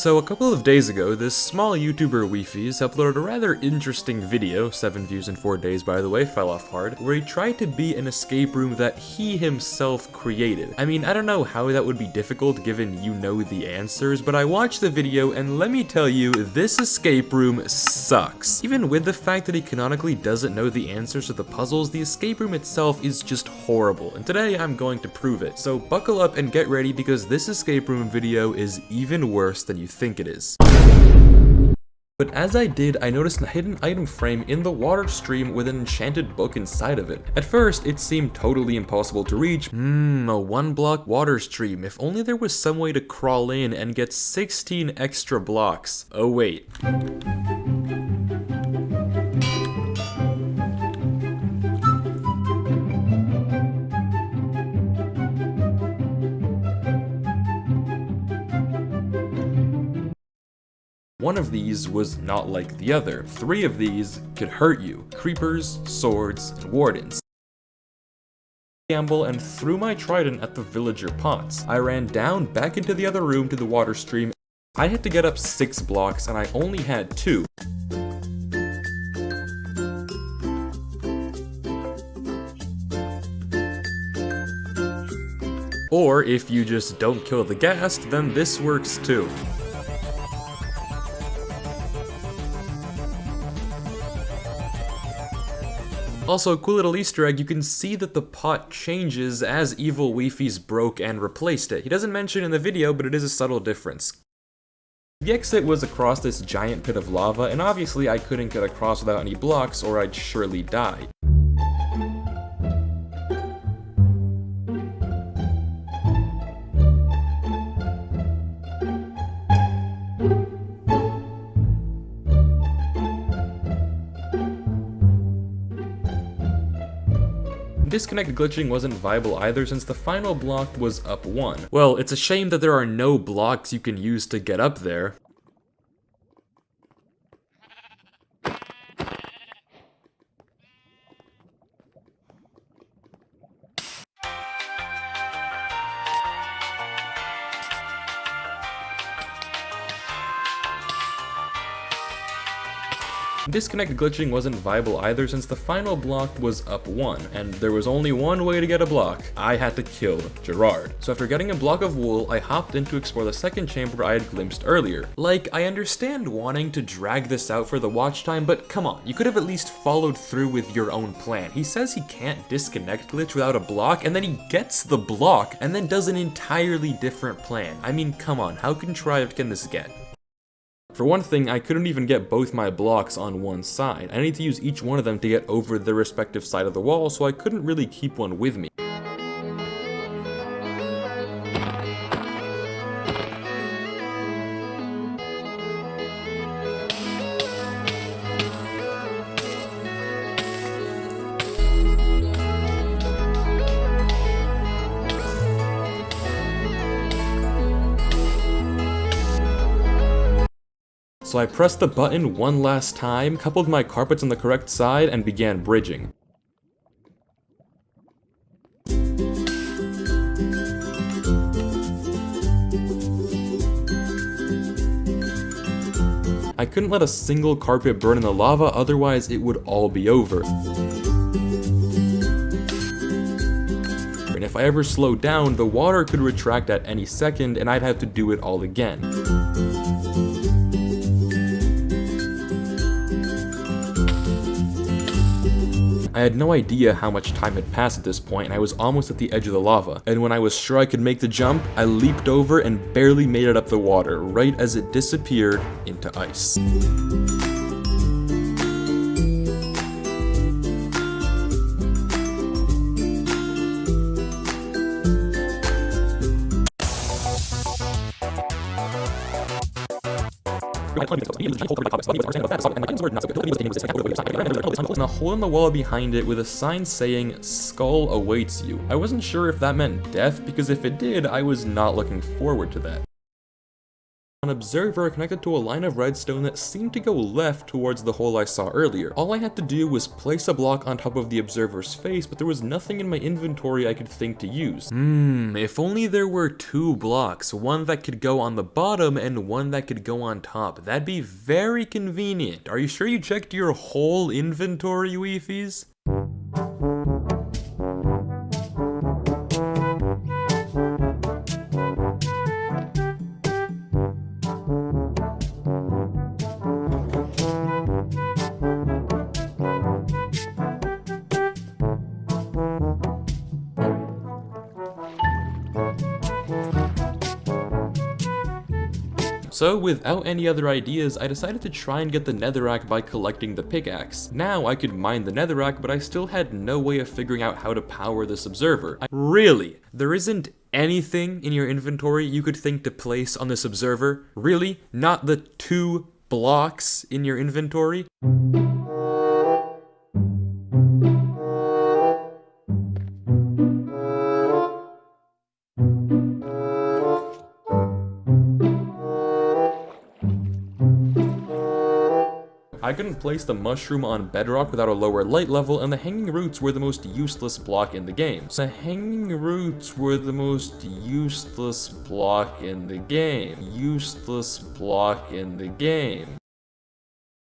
So a couple of days ago, this small YouTuber Wifies uploaded a rather interesting video, 7 views in 4 days by the way, fell off hard, where he tried to beat an escape room that he himself created. I mean, I don't know how that would be difficult given you know the answers, but I watched the video and let me tell you, this escape room sucks. Even with the fact that he canonically doesn't know the answers to the puzzles, the escape room itself is just horrible, and today I'm going to prove it. So buckle up and get ready because this escape room video is even worse than you think it is. But as I did, I noticed a hidden item frame in the water stream with an enchanted book inside of it. At first, it seemed totally impossible to reach. A 1-block water stream. If only there was some way to crawl in and get 16 extra blocks. Oh wait. One of these was not like the other. 3 of these could hurt you. Creepers, swords, and wardens. Gamble and threw my trident at the villager pots. I ran down back into the other room to the water stream. I had to get up 6 blocks and I only had 2. Or if you just don't kill the ghast, then this works too. Also, cool little Easter egg, you can see that the pot changes as evil Wifies broke and replaced it. He doesn't mention it in the video, but it is a subtle difference. The exit was across this giant pit of lava, and obviously I couldn't get across without any blocks or I'd surely die. Disconnect glitching wasn't viable either since the final block was up 1. Well, it's a shame that there are no blocks you can use to get up there. Disconnect glitching wasn't viable either since the final block was up 1, and there was only one way to get a block. I had to kill Gerard. So after getting a block of wool, I hopped in to explore the second chamber I had glimpsed earlier. Like, I understand wanting to drag this out for the watch time, but come on, you could have at least followed through with your own plan. He says he can't disconnect glitch without a block, and then he gets the block, and then does an entirely different plan. I mean, come on, how contrived can this get? For one thing, I couldn't even get both my blocks on one side. I need to use each one of them to get over their respective side of the wall, so I couldn't really keep one with me. So I pressed the button one last time, coupled my carpets on the correct side, and began bridging. I couldn't let a single carpet burn in the lava, otherwise it would all be over. And if I ever slowed down, the water could retract at any second, and I'd have to do it all again. I had no idea how much time had passed at this point, and I was almost at the edge of the lava. And when I was sure I could make the jump, I leaped over and barely made it up the water, right as it disappeared into ice. And a hole in the wall behind it with a sign saying, "Skull awaits you." I wasn't sure if that meant death, because if it did, I was not looking forward to that. an observer connected to a line of redstone that seemed to go left towards the hole I saw earlier. All I had to do was place a block on top of the observer's face, but there was nothing in my inventory I could think to use. If only there were 2 blocks, one that could go on the bottom and one that could go on top. That'd be very convenient. Are you sure you checked your whole inventory, Wifies? So without any other ideas, I decided to try and get the netherrack by collecting the pickaxe. Now I could mine the netherrack, but I still had no way of figuring out how to power this observer. Really? There isn't anything in your inventory you could think to place on this observer? Really? Not the 2 blocks in your inventory? I couldn't place the mushroom on bedrock without a lower light level, and the hanging roots were the most useless block in the game. The hanging roots were the most useless block in the game. Useless block in the game.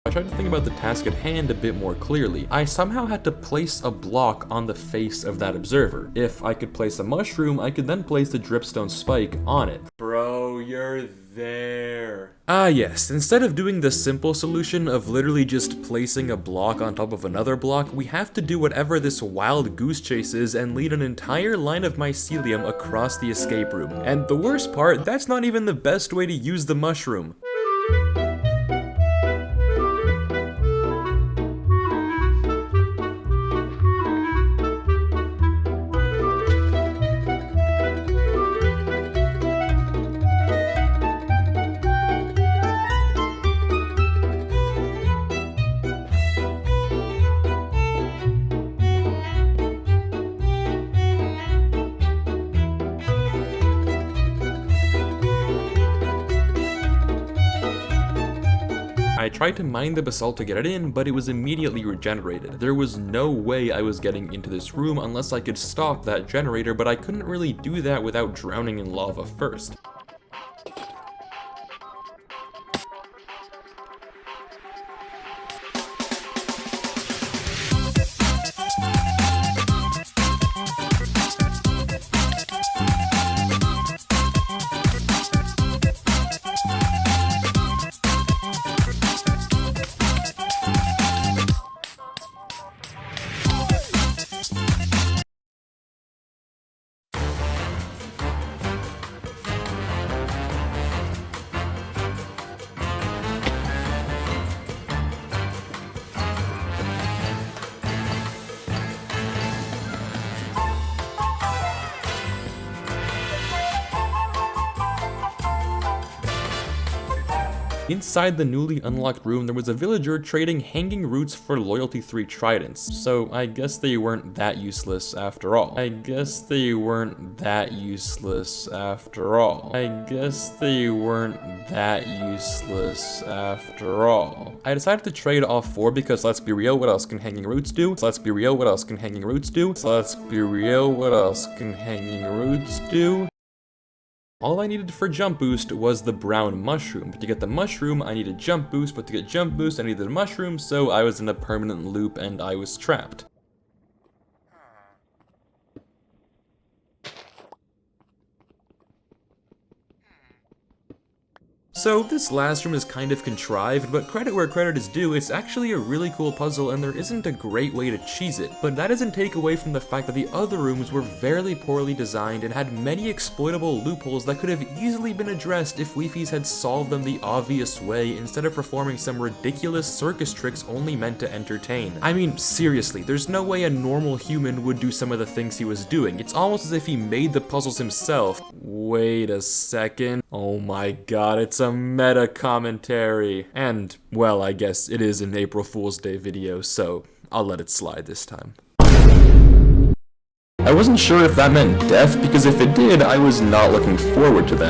I tried to think about the task at hand a bit more clearly. I somehow had to place a block on the face of that observer. If I could place a mushroom, I could then place the dripstone spike on it. Bro, you're there. Ah yes, instead of doing the simple solution of literally just placing a block on top of another block, we have to do whatever this wild goose chase is and lead an entire line of mycelium across the escape room. And the worst part, that's not even the best way to use the mushroom. I tried to mine the basalt to get it in, but it was immediately regenerated. There was no way I was getting into this room unless I could stop that generator, but I couldn't really do that without drowning in lava first. Inside the newly unlocked room, there was a villager trading hanging roots for loyalty 3 tridents. So I guess they weren't that useless after all. I guess they weren't that useless after all. I guess they weren't that useless after all. I decided to trade all 4 because let's be real, what else can hanging roots do? Let's be real, what else can hanging roots do? Let's be real, what else can hanging roots do? All I needed for jump boost was the brown mushroom, but to get the mushroom I needed jump boost, but to get jump boost I needed a mushroom, so I was in a permanent loop and I was trapped. So this last room is kind of contrived, but credit where credit is due, it's actually a really cool puzzle and there isn't a great way to cheese it. But that doesn't take away from the fact that the other rooms were very poorly designed and had many exploitable loopholes that could have easily been addressed if Wifies had solved them the obvious way instead of performing some ridiculous circus tricks only meant to entertain. I mean, seriously, there's no way a normal human would do some of the things he was doing. It's almost as if he made the puzzles himself. Wait a second. Oh my god, it's a meta commentary. And, well, I guess it is an April Fool's Day video, so I'll let it slide this time. I wasn't sure if that meant death, because if it did, I was not looking forward to that.